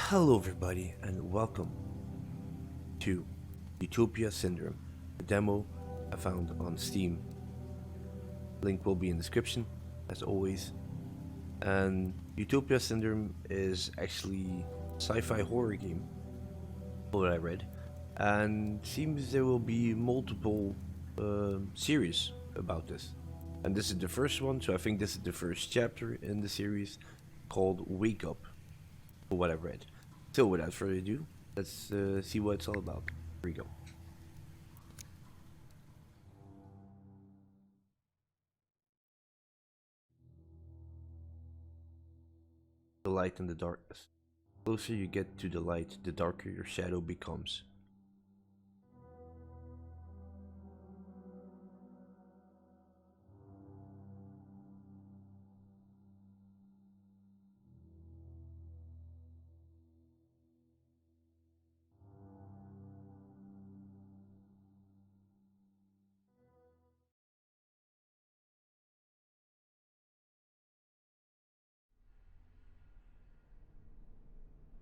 Hello, everybody, and welcome to Utopia Syndrome, a demo I found on Steam. Link will be in the description, as always. And Utopia Syndrome is actually a sci-fi horror game, what I read, and seems there will be multiple series about this. And this is the first one, so I think this is the first chapter in the series called Wake Up, for what I've read. So without further ado, let's see what it's all about. Here we go. The light and the darkness. The closer you get to the light, the darker your shadow becomes.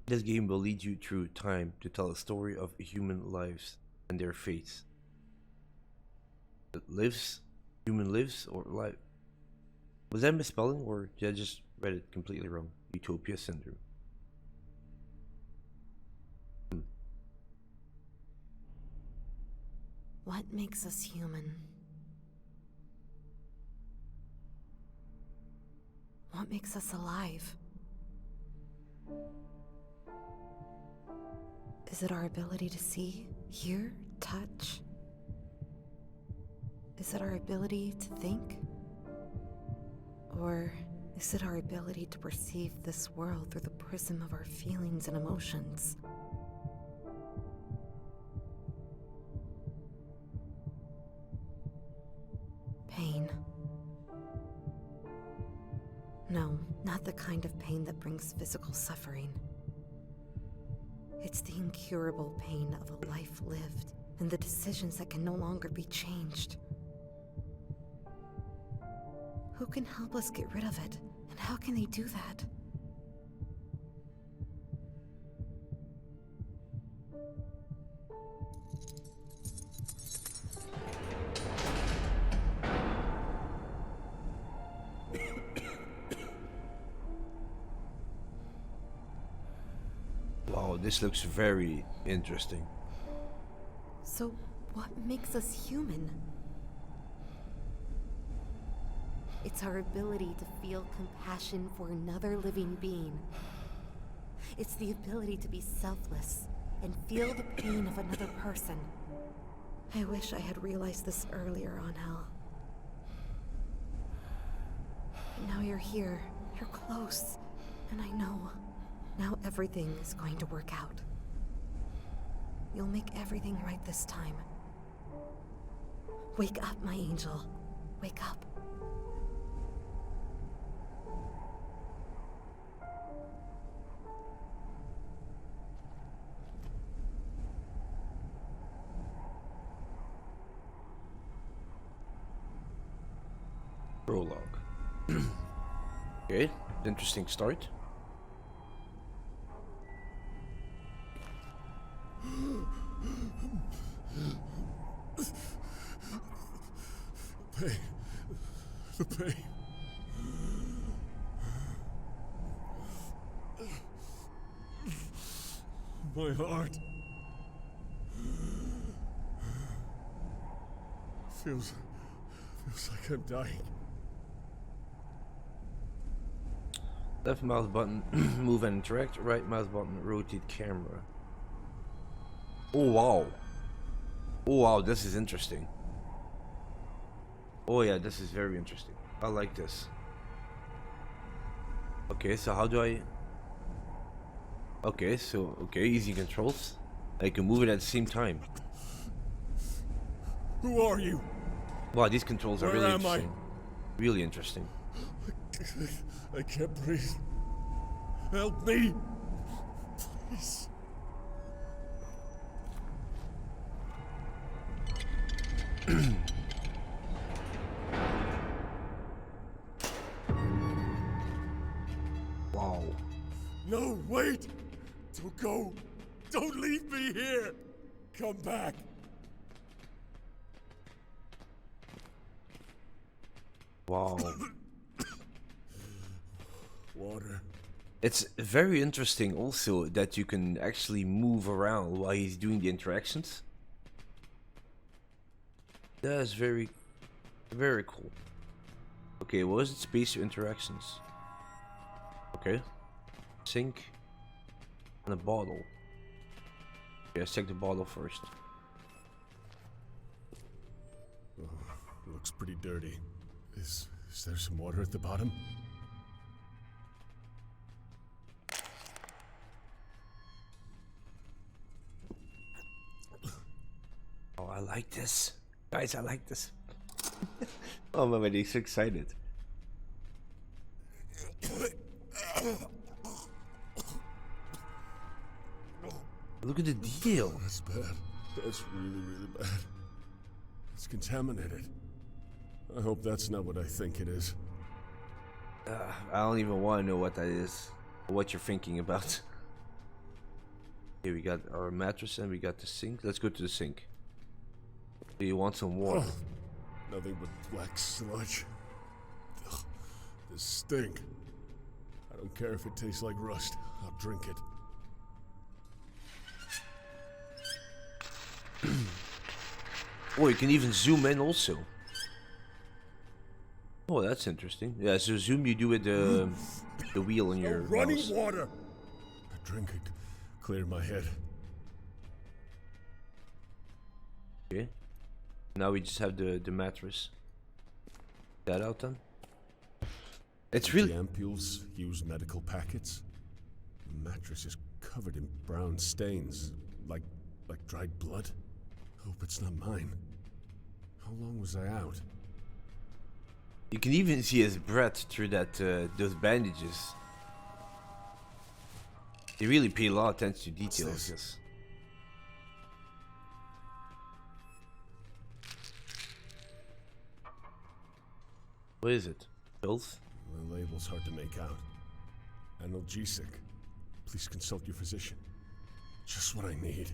This game will lead you through time to tell a story of human lives and their fates. Human lives, or life. Was that misspelling, or did I just read it completely wrong? Utopia Syndrome. What makes us human? What makes us alive? Is it our ability to see, hear, touch? Is it our ability to think? Or is it our ability to perceive this world through the prism of our feelings and emotions? Pain. No, not the kind of pain that brings physical suffering. It's the incurable pain of a life lived, and the decisions that can no longer be changed. Who can help us get rid of it, and how can they do that? Wow, this looks very interesting. So, what makes us human? It's our ability to feel compassion for another living being. It's the ability to be selfless and feel the pain of another person. I wish I had realized this earlier on, Hal. But now you're here, you're close, and I know. Now everything is going to work out. You'll make everything right this time. Wake up, my angel. Wake up. Prologue. Okay, interesting start. Pain. The pain. My heart. Feels like I'm dying. Left mouse button, move and interact. Right mouse button, rotate camera. Oh wow. Oh wow, this is interesting. Oh yeah, this is very interesting. I like this. Okay, so how do I... Okay, easy controls. I can move it at the same time. Who are you? Wow, these controls are Where really am I? interesting. Really interesting. I can't breathe. Help me! Please. Wow. No, wait! Don't go! Don't leave me here! Come back! Wow. Water. It's very interesting also that you can actually move around while he's doing the interactions. That is very, very cool. Okay, what is it? Space interactions. Okay. Sink. And a bottle. Okay, let's check the bottle first. Oh, looks pretty dirty. Is there some water at the bottom? Oh, I like this. Guys, I like this. Oh my god, he's so excited. Look at the detail. That's bad. That's really, really bad. It's contaminated. I hope that's not what I think it is. I don't even want to know what that is. Or what you're thinking about. Here we got our mattress and we got the sink. Let's go to the sink. Do you want some water? Oh, nothing but black sludge. Ugh, this stink. I don't care if it tastes like rust. I'll drink it. Oh, you can even zoom in also. Oh, that's interesting. Yeah, so zoom you do with the wheel on your running mouse. water. A drink could clear my head. Okay. Now we just have the mattress. That out then. It's really. The ampules use medical packets. The mattress is covered in brown stains, like dried blood. Hope it's not mine. How long was I out? You can even see his breath through that those bandages. They really pay a lot of attention to details. Yes. What is it? Pills? The label's hard to make out. Analgesic. Please consult your physician. Just what I need.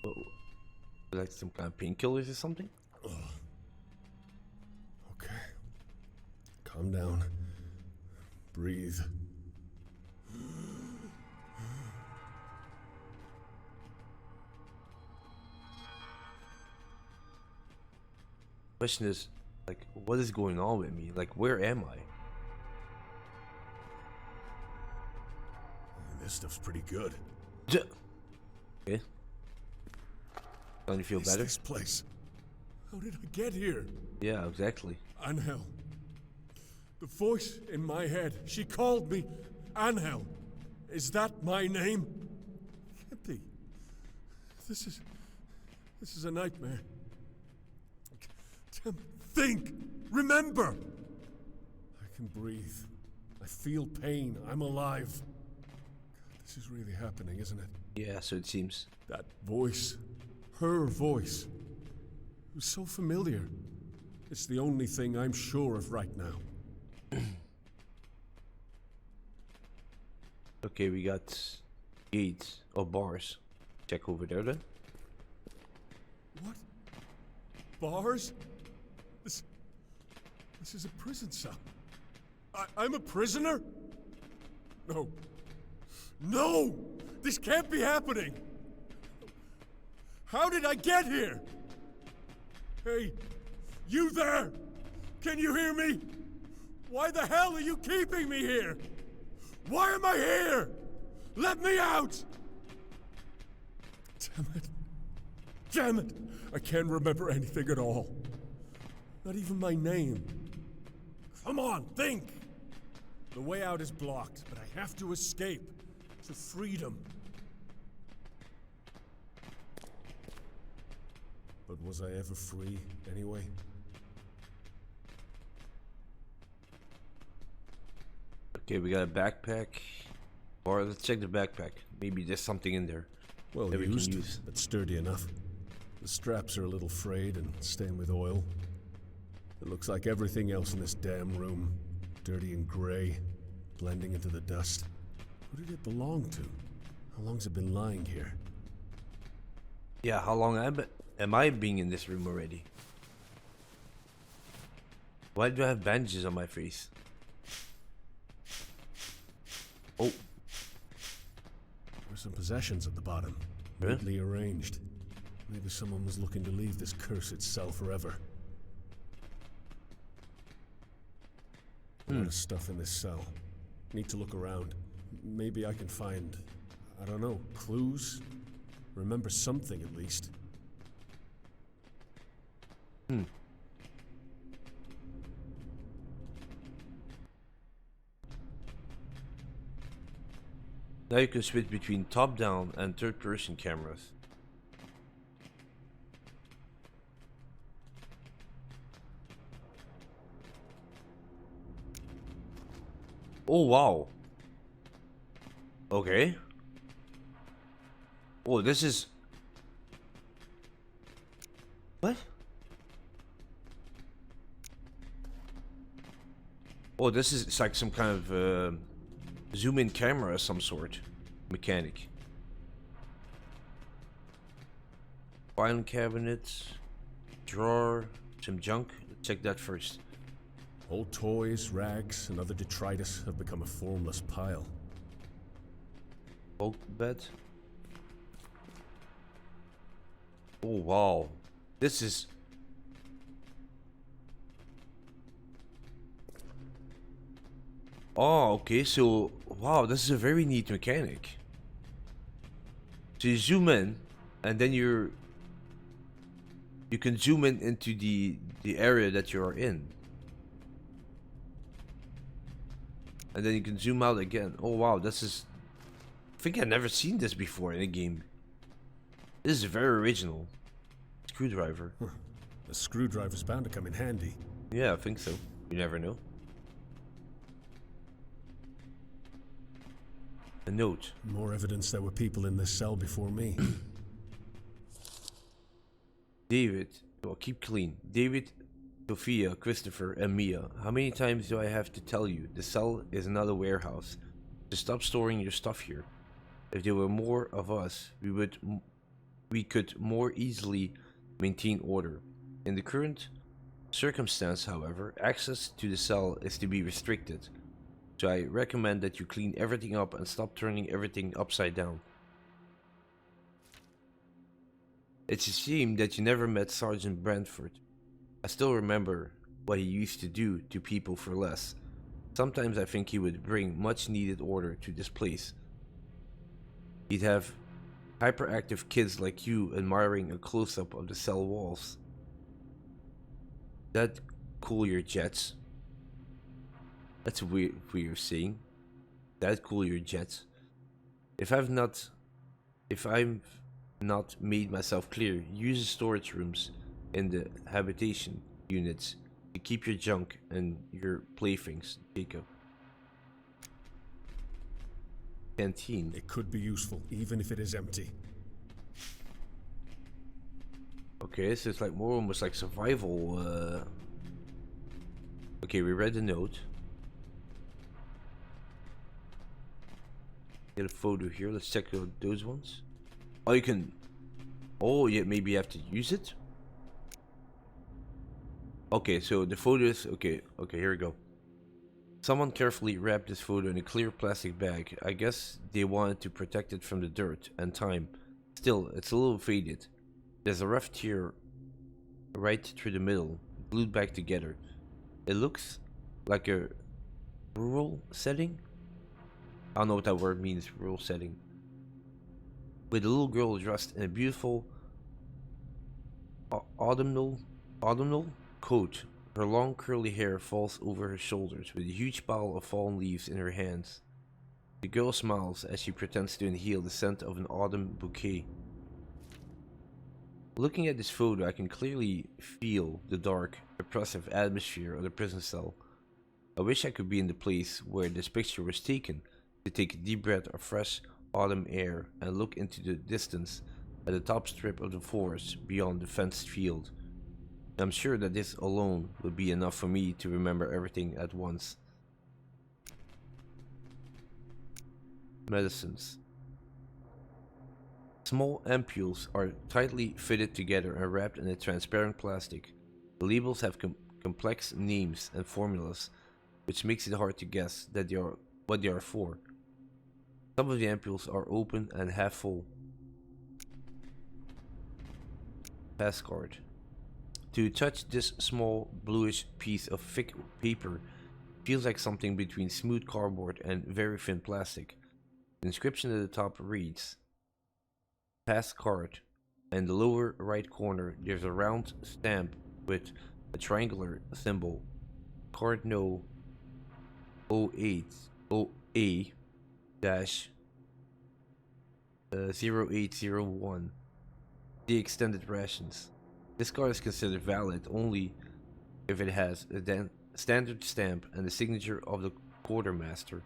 Whoa. Like some kind of painkillers or something? Okay. Calm down. Breathe. Question is, like, what is going on with me? Like, where am I? This stuff's pretty good. Okay. Don't you feel What is better? this place? How did I get here? Yeah, exactly. Angel. The voice in my head. She called me Angel. Is that my name? Can't be. This is a nightmare. Damn it. Think! Remember! I can breathe. I feel pain. I'm alive. God, this is really happening, isn't it? Yeah, so it seems. That voice. Her voice. It was so familiar. It's the only thing I'm sure of right now. Okay, we got gates or bars. Check over there then. What? Bars? This is a prison cell. I'm a prisoner? No. No! This can't be happening! How did I get here? Hey, you there? Can you hear me? Why the hell are you keeping me here? Why am I here? Let me out! Damn it. Damn it! I can't remember anything at all. Not even my name. Come on, think! The way out is blocked, but I have to escape. To freedom. But was I ever free, anyway? Okay, we got a backpack. Or let's check the backpack. Maybe there's something in there. Well that we can used, use. but sturdy enough. The straps are a little frayed and stained with oil. It looks like everything else in this damn room. Dirty and gray, blending into the dust. Who did it belong to? How long's it been lying here? Yeah, how long am I being in this room already? Why do I have bandages on my face? Oh. There's some possessions at the bottom. Huh? Neatly arranged. Maybe someone was looking to leave this cursed cell forever. A lot of stuff in this cell. Need to look around. Maybe I can find, I don't know, clues? Remember something at least. Now you can switch between top-down and third-person cameras. Oh wow. Okay. Oh, this is... What? Oh, this is it's like some kind of zoom in camera of some sort. Mechanic. Filing cabinets. Drawer. Some junk. Check that first. Old toys, rags, and other detritus have become a formless pile. Bulk bed. Oh wow. This is... Oh, okay, so wow, this is a very neat mechanic. So you zoom in, and then you can zoom in into the area that you are in, and then you can zoom out again. Oh wow, this is... I think I've never seen this before in a game. This is very original. Screwdriver. A screwdriver's bound to come in handy. Yeah, I think so. You never know. A note. More evidence there were people in this cell before me. David. Well, keep clean. David, Sophia, Christopher, and Mia. How many times do I have to tell you? The cell is not a warehouse. Just stop storing your stuff here. If there were more of us, we could more easily maintain order. In the current circumstance, however, access to the cell is to be restricted. So I recommend that you clean everything up and stop turning everything upside down. It's a shame that you never met Sergeant Brantford. I still remember what he used to do to people for less. Sometimes I think he would bring much needed order to this place. He'd have hyperactive kids like you admiring a close-up of the cell walls. That cool your jets. That's a weird saying. That cool your jets. If I've not made myself clear, use the storage rooms in the habitation units to keep your junk and your playthings, Jacob. Canteen. It could be useful, even if it is empty. Okay, so it's like more almost like survival. Okay, we read the note. Get a photo here. Let's check out those ones. Oh, you can... Oh, yeah, maybe you have to use it? Okay, so the photo is... Okay, here we go. Someone carefully wrapped this photo in a clear plastic bag. I guess they wanted to protect it from the dirt and time. Still, it's a little faded. There's a rough tear right through the middle, glued back together. It looks like a rural setting? I don't know what that word means, rural setting. With a little girl dressed in a beautiful autumnal coat. Her long curly hair falls over her shoulders with a huge pile of fallen leaves in her hands. The girl smiles as she pretends to inhale the scent of an autumn bouquet. Looking at this photo, I can clearly feel the dark, oppressive atmosphere of the prison cell. I wish I could be in the place where this picture was taken, to take a deep breath of fresh autumn air and look into the distance at the top strip of the forest beyond the fenced field. I'm sure that this alone would be enough for me to remember everything at once. Medicines. small ampules are tightly fitted together and wrapped in a transparent plastic. The labels have complex names and formulas, which makes it hard to guess that what they are for. Some of the ampules are open and half full. Pass card. To touch this small bluish piece of thick paper feels like something between smooth cardboard and very thin plastic. The inscription at the top reads, Pass card. In the lower right corner there's a round stamp with a triangular symbol. Card no 08 OA dash 0801. The extended rations. This card is considered valid only if it has a standard stamp and the signature of the quartermaster.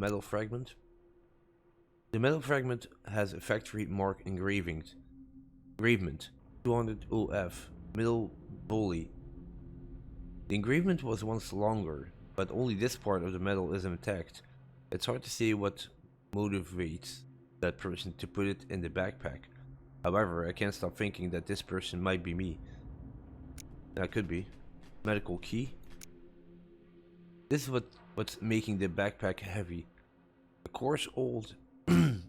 Metal fragment. The metal fragment has a factory mark engravement 200 OF middle bully. The engravement was once longer, but only this part of the metal is intact. It's hard to say what motivates that person to put it in the backpack. However, I can't stop thinking that this person might be me. That could be. Medical key. This is what's making the backpack heavy. A coarse old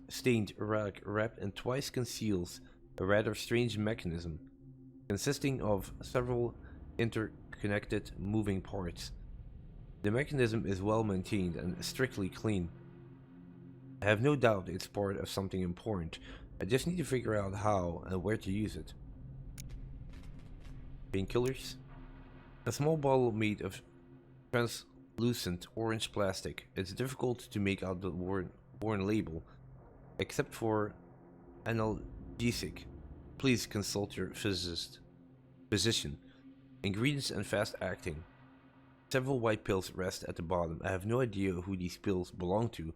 stained rag wrapped in twice conceals a rather strange mechanism, consisting of several interconnected moving parts. The mechanism is well maintained and strictly clean. I have no doubt it's part of something important. I just need to figure out how and where to use it. Painkillers. A small bottle made of translucent orange plastic. It's difficult to make out the worn label, except for analgesic. Please consult your physician. Ingredients and fast acting. Several white pills rest at the bottom. I have no idea who these pills belong to,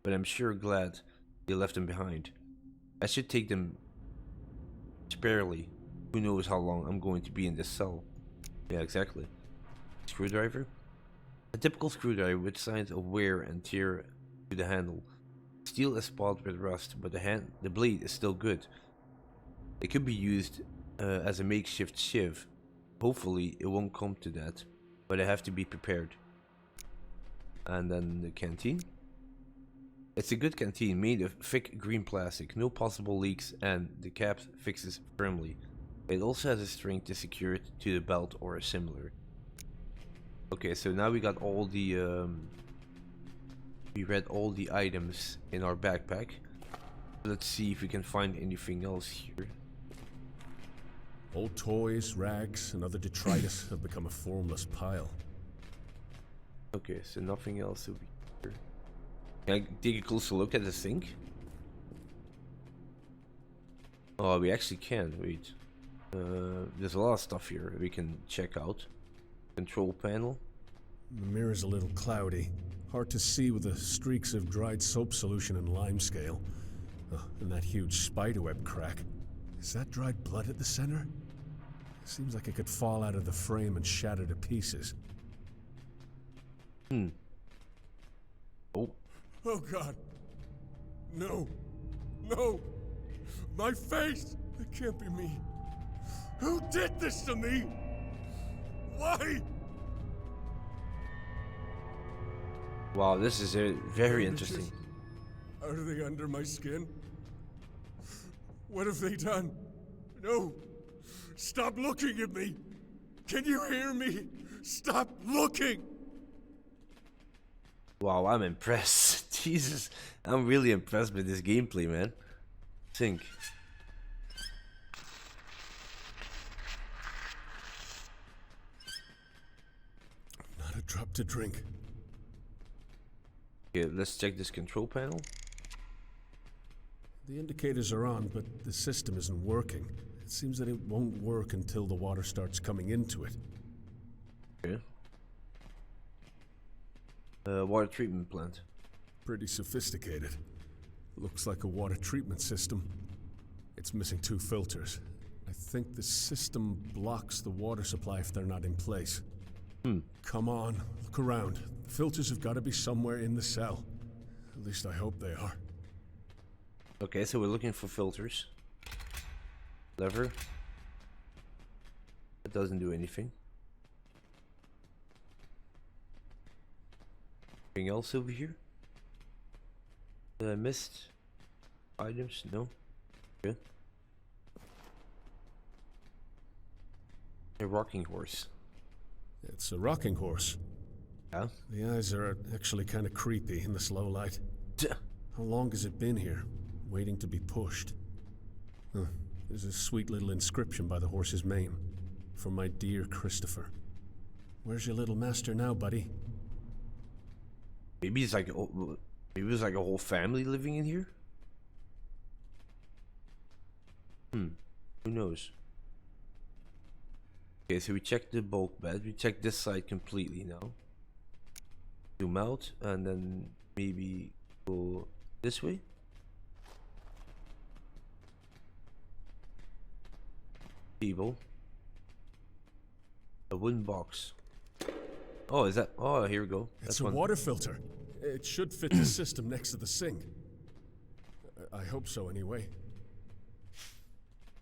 but I'm sure glad they left them behind. I should take them sparely. Who knows how long I'm going to be in this cell. Yeah, exactly. Screwdriver. A typical screwdriver with signs of wear and tear to the handle. Steel is spotted with rust, but the blade is still good. It could be used as a makeshift shiv. Hopefully it won't come to that, but I have to be prepared. And then the canteen. It's a good canteen made of thick green plastic, no possible leaks, and the cap fixes firmly. It also has a string to secure it to the belt or similar. Okay, so now we got all the we read all the items in our backpack. Let's see if we can find anything else here. Old toys, rags, and other detritus have become a formless pile. Okay, so nothing else over here. Can I take a closer look at the sink? Oh, we actually can. Wait. There's a lot of stuff here we can check out. Control panel. The mirror's a little cloudy. Hard to see with the streaks of dried soap solution and lime scale. And that huge spiderweb crack. Is that dried blood at the center? Seems like it could fall out of the frame and shatter to pieces. Oh. Oh God. No. No. My face! It can't be me. Who did this to me? Why? Wow, this is very interesting. Are they under my skin? What have they done? No! Stop looking at me! Can you hear me? Stop looking! Wow, I'm impressed. Jesus, I'm really impressed with this gameplay, man. Think. Not a drop to drink. Okay, let's check this control panel. The indicators are on, but the system isn't working. It seems that it won't work until the water starts coming into it. Okay. Water treatment plant. Pretty sophisticated. Looks like a water treatment system. It's missing 2 filters. I think the system blocks the water supply if they're not in place. Come on, look around. The filters have got to be somewhere in the cell. At least I hope they are. Okay, so we're looking for filters. Lever. That doesn't do anything. Anything else over here that I missed? Items? No? Good. A rocking horse. It's a rocking horse. Yeah? The eyes are actually kind of creepy in this low light. How long has it been here, waiting to be pushed? Huh. There's a sweet little inscription by the horse's mane. For my dear Christopher. Where's your little master now, buddy? Maybe it's like maybe it's like a whole family living in here. Who knows? Okay, so we checked the bulk bed. We checked this side completely now. Zoom out and then maybe go this way. Table. A wooden box. Oh, is that? Oh, here we go. It's a water filter. It should fit the system next to the sink. I hope so, anyway.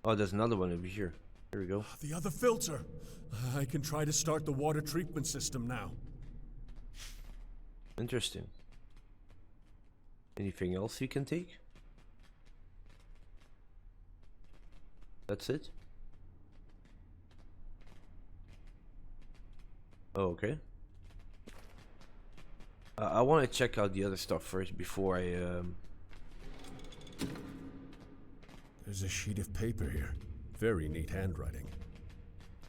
Oh, there's another one over here. Here we go. The other filter. I can try to start the water treatment system now. Interesting. Anything else you can take? That's it? Oh, okay. I want to check out the other stuff first before I There's a sheet of paper here. Very neat handwriting.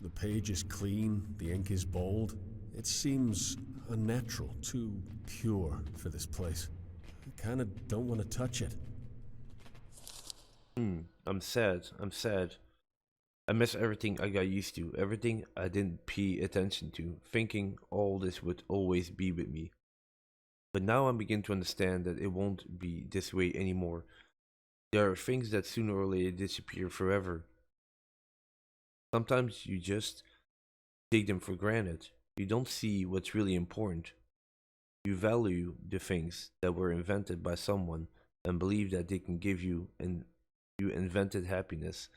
The page is clean, the ink is bold. It seems unnatural, too pure for this place. I kinda don't want to touch it. I'm sad. I'm sad. I miss everything I got used to, everything I didn't pay attention to, thinking all this would always be with me. But now I begin to understand that it won't be this way anymore. There are things that sooner or later disappear forever. Sometimes you just take them for granted. You don't see what's really important. You value the things that were invented by someone and believe that they can give you invented happiness.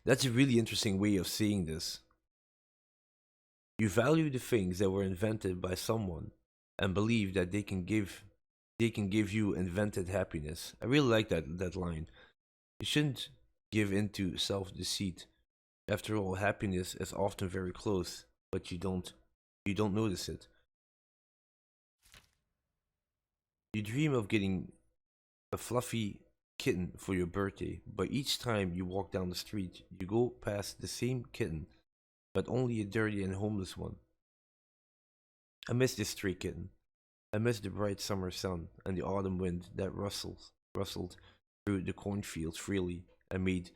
That's a really interesting way of seeing this. You value the things that were invented by someone and believe that they can give you invented happiness. I really like that line. You shouldn't give into self-deceit. After all, happiness is often very close, but you don't notice it. You dream of getting a fluffy kitten for your birthday, but each time you walk down the street, you go past the same kitten, but only a dirty and homeless one. I miss this stray kitten. I miss the bright summer sun and the autumn wind that rustled through the cornfields freely and made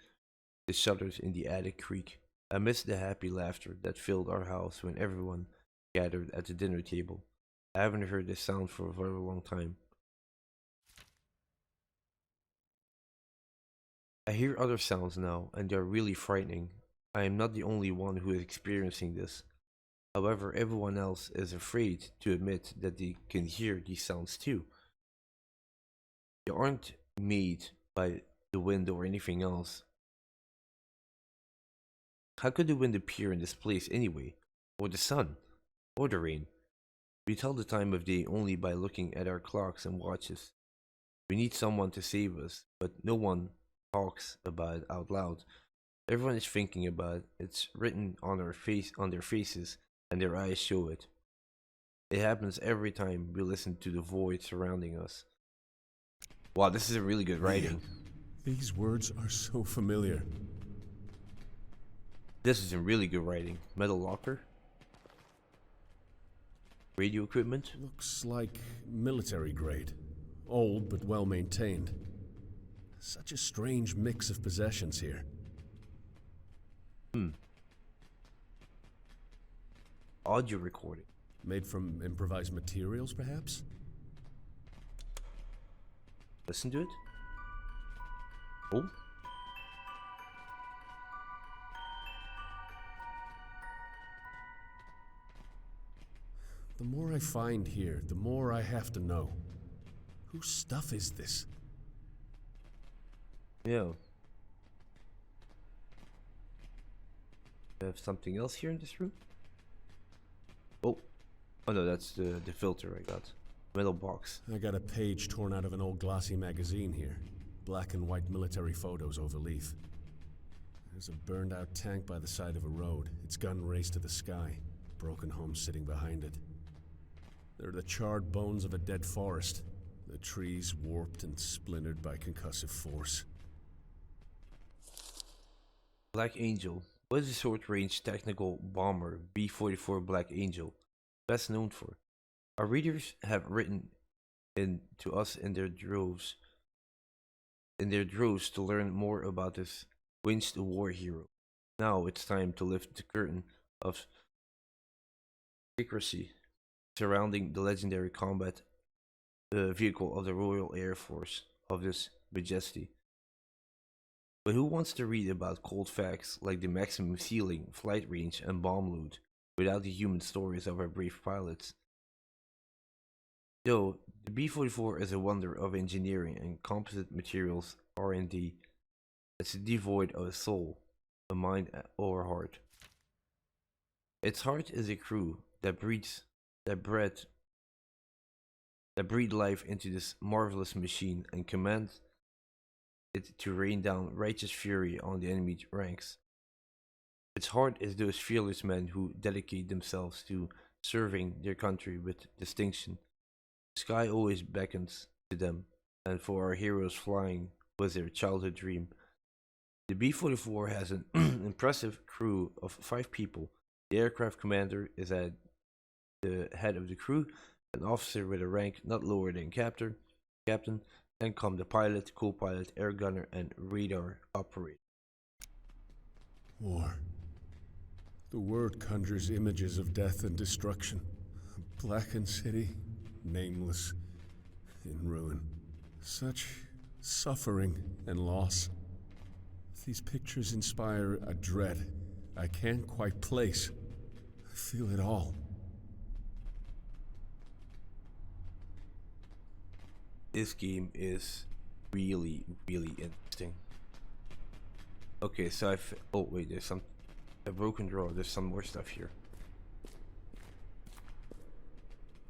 the shutters in the attic creak. I miss the happy laughter that filled our house when everyone gathered at the dinner table. I haven't heard this sound for a very long time. I hear other sounds now, and they are really frightening. I am not the only one who is experiencing this. However, everyone else is afraid to admit that they can hear these sounds too. They aren't made by the wind or anything else. How could the wind appear in this place anyway? Or the sun? Or the rain? We tell the time of day only by looking at our clocks and watches. We need someone to save us, but no one talks about it out loud. Everyone is thinking about it. It's written on their faces, and their eyes show it. It happens every time we listen to the void surrounding us. Wow, this is a really good writing. These words are so familiar. This is a really good writing. Metal locker. Radio equipment. Looks like military grade. Old but well maintained. Such a strange mix of possessions here. Audio recording. Made from improvised materials, perhaps? Listen to it. Oh. The more I find here, the more I have to know. Whose stuff is this? Yeah. We have something else here in this room? Oh. Oh no, that's the filter I got. Metal box. I got a page torn out of an old glossy magazine here. Black and white military photos over leaf. There's a burned out tank by the side of a road. Its gun raised to the sky. Broken home sitting behind it. There are the charred bones of a dead forest. The trees warped and splintered by concussive force. Black Angel. What is the short-range tactical bomber B-44 Black Angel best known for? Our readers have written in to us in their droves to learn more about this winged war hero. Now it's time to lift the curtain of secrecy surrounding the legendary combat vehicle of the Royal Air Force of this majesty. But who wants to read about cold facts like the maximum ceiling, flight range, and bomb load without the human stories of our brave pilots? Though the B-44 is a wonder of engineering and composite materials R&D, it's devoid of a soul, a mind, or heart. Its heart is a crew that breathe life into this marvelous machine and command it to rain down righteous fury on the enemy ranks. Its heart is those fearless men who dedicate themselves to serving their country with distinction. The sky always beckons to them, and for our heroes flying was their childhood dream. The B-44 has an impressive crew of 5 people. The aircraft commander is at the head of the crew, an officer with a rank not lower than captain, then come the pilot, co-pilot, air gunner, and radar operator. War. The word conjures images of death and destruction. A blackened city, nameless, in ruin. Such suffering and loss. These pictures inspire a dread I can't quite place. I feel it all. This game is really, really interesting. Okay, so oh wait, there's a broken drawer. There's some more stuff here.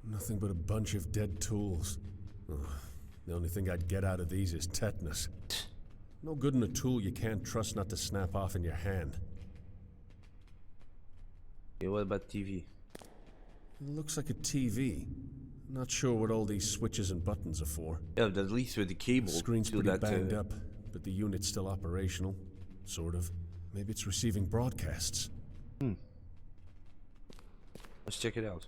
Nothing but a bunch of dead tools. Ugh, the only thing I'd get out of these is tetanus. No good in a tool you can't trust not to snap off in your hand. Okay, what about TV? It looks like a TV. Not sure what all these switches and buttons are for. Yeah, but at least with the cable. The screen's to pretty banged up, but the unit's still operational. Sort of. Maybe it's receiving broadcasts. Let's check it out.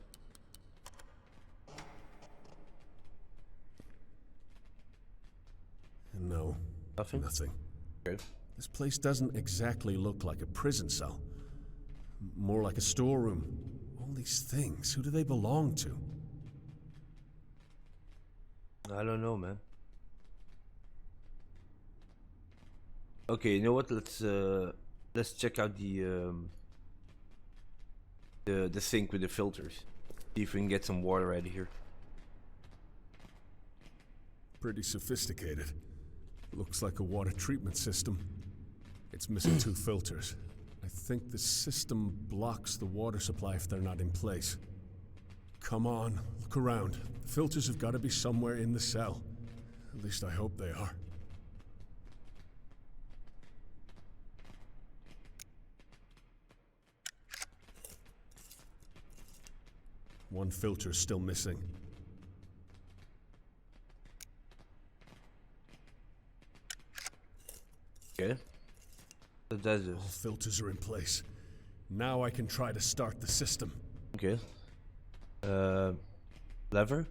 No. Nothing? Nothing. Okay. This place doesn't exactly look like a prison cell. More like a storeroom. All these things, who do they belong to? I don't know, man. Okay, you know what? Let's check out the sink with the filters. See if we can get some water out of here. Pretty sophisticated. Looks like a water treatment system. It's missing 2 filters. I think the system blocks the water supply if they're not in place. Come on, look around. The filters have got to be somewhere in the cell. At least I hope they are. One filter's still missing. Okay. So that's it. All filters are in place. Now I can try to start the system. Okay. Lever?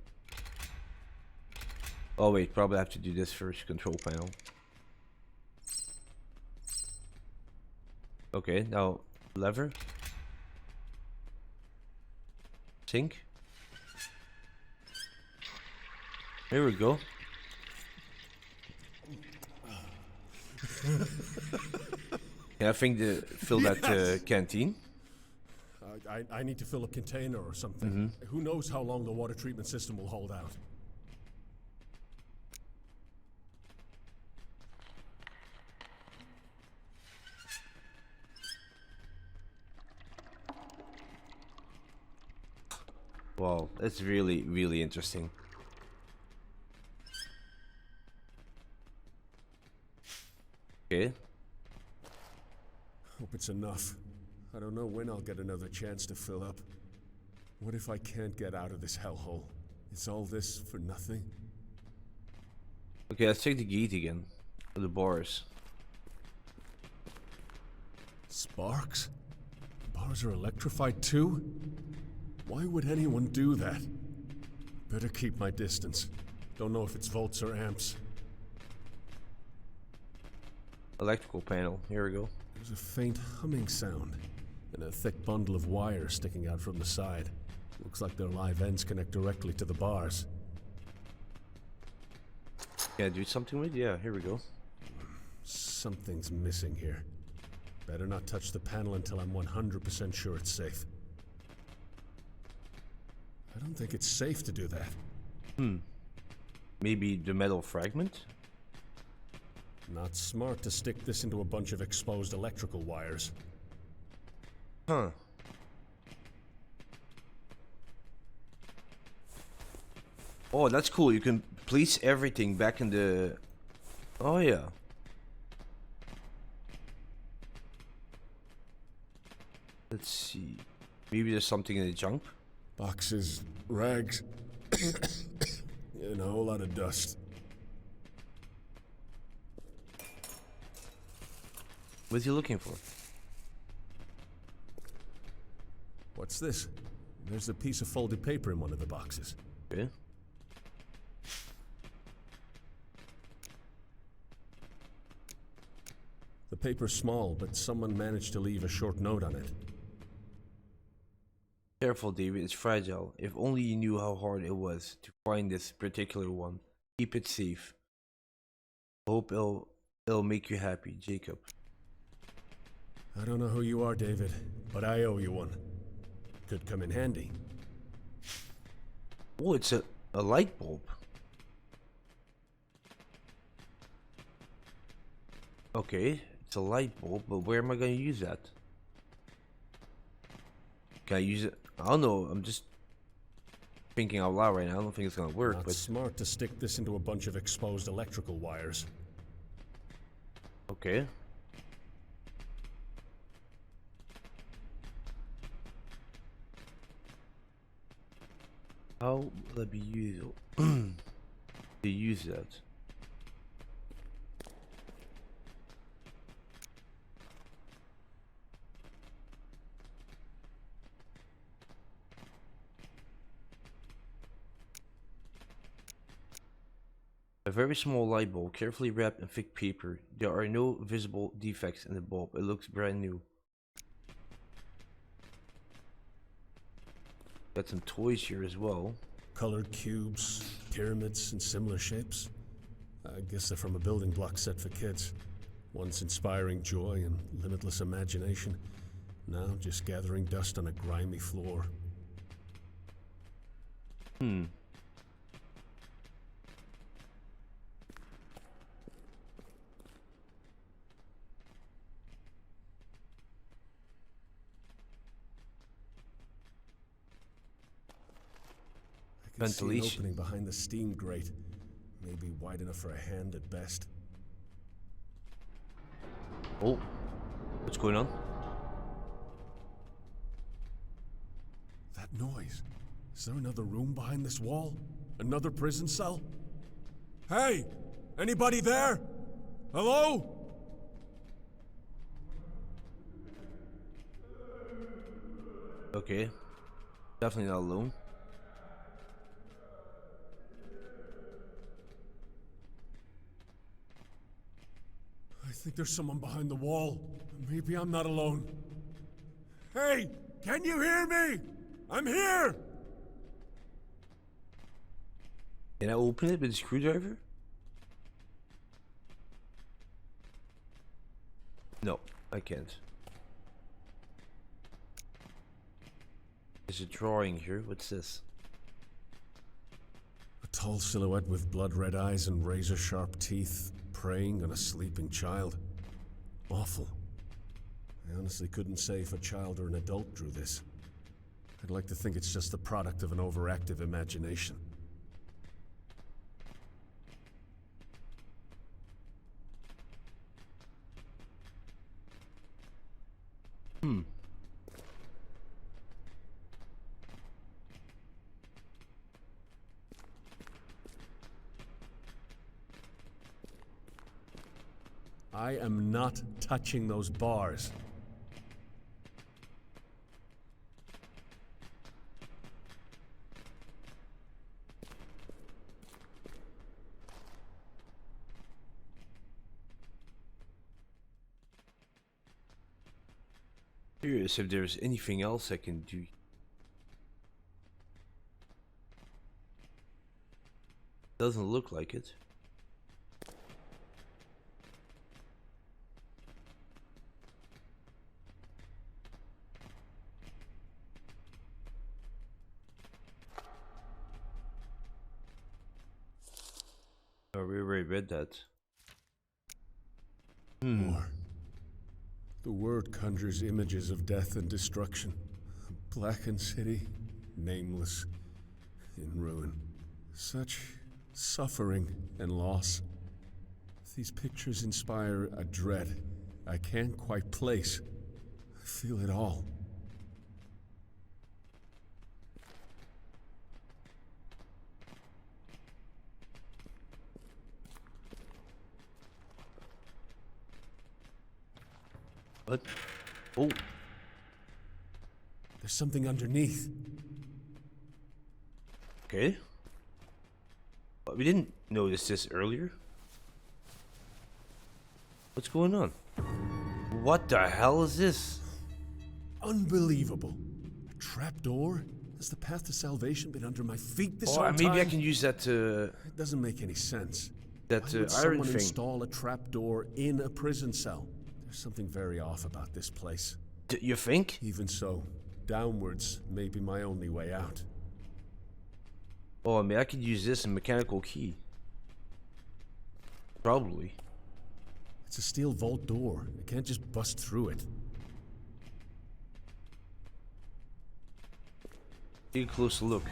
Oh wait, probably have to do this first. Control panel. Okay, now lever. Sink. Here we go. Yeah, I think fill that canteen. I need to fill a container or something. Who knows how long the water treatment system will hold out? Wow, that's really, really interesting. Okay. Hope it's enough. I don't know when I'll get another chance to fill up. What if I can't get out of this hellhole? Is all this for nothing? Okay, let's check the gate again. Or the bars. Sparks? Bars are electrified too? Why would anyone do that? Better keep my distance. Don't know if it's volts or amps. Electrical panel. Here we go. There's a faint humming sound, and a thick bundle of wire sticking out from the side. Looks like their live ends connect directly to the bars. Can I do something with it? Yeah, here we go. Something's missing here. Better not touch the panel until I'm 100% sure it's safe. I don't think it's safe to do that. Maybe the metal fragment? Not smart to stick this into a bunch of exposed electrical wires. Huh. Oh, that's cool. You can place everything back in the... Oh, yeah. Let's see. Maybe there's something in the junk? Boxes, rags, and a whole lot of dust. What's he looking for? What's this? There's a piece of folded paper in one of the boxes. Okay. The paper's small, but someone managed to leave a short note on it. Careful, David. It's fragile. If only you knew how hard it was to find this particular one. Keep it safe. Hope it'll make you happy, Jacob. I don't know who you are, David, but I owe you one. Could come in handy. Oh, it's a light bulb. Okay, it's a light bulb, but where am I going to use that? Can I use it? I don't know. I'm just thinking out loud right now. I don't think it's going to work, Not but smart to stick this into a bunch of exposed electrical wires. okay. How will it be used to use that? A very small light bulb, carefully wrapped in thick paper. There are no visible defects in the bulb. It looks brand new. Got some toys here as well. Colored cubes, pyramids, and similar shapes. I guess they're from a building block set for kids. Once inspiring joy and limitless imagination. Now just gathering dust on a grimy floor. I can see an Ventilation. opening behind the steam grate. Maybe wide enough for a hand at best. Oh, what's going on? That noise. Is there another room behind this wall? Another prison cell? Hey! Anybody there? Hello? Okay, definitely not alone. I think there's someone behind the wall. Maybe I'm not alone. Hey! Can you hear me? I'm here! Can I open it with a screwdriver? No, I can't. There's a drawing here. What's this? A tall silhouette with blood-red eyes and razor-sharp teeth, preying on a sleeping child. Awful. I honestly couldn't say if a child or an adult drew this. I'd like to think it's just the product of an overactive imagination. I am not touching those bars. Curious if there's anything else I can do. Doesn't look like it. Oh, we already read that. More. The word conjures images of death and destruction. A blackened city, nameless, in ruin. Such suffering and loss. These pictures inspire a dread I can't quite place. I feel it all. What? Oh. There's something underneath. Okay. But we didn't notice this earlier. What's going on? What the hell is this? Unbelievable. A trapdoor? Has the path to salvation been under my feet this whole time? Maybe I can use that to... It doesn't make any sense. That Why would iron someone thing. install a trapdoor in a prison cell? There's something very off about this place. You think? Even so, downwards may be my only way out. Oh, I mean, I could use this and mechanical key. Probably. It's a steel vault door. I can't just bust through it. Take a closer look.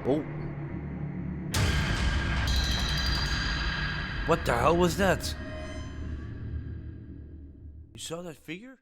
Oh. What the hell was that? You saw that figure?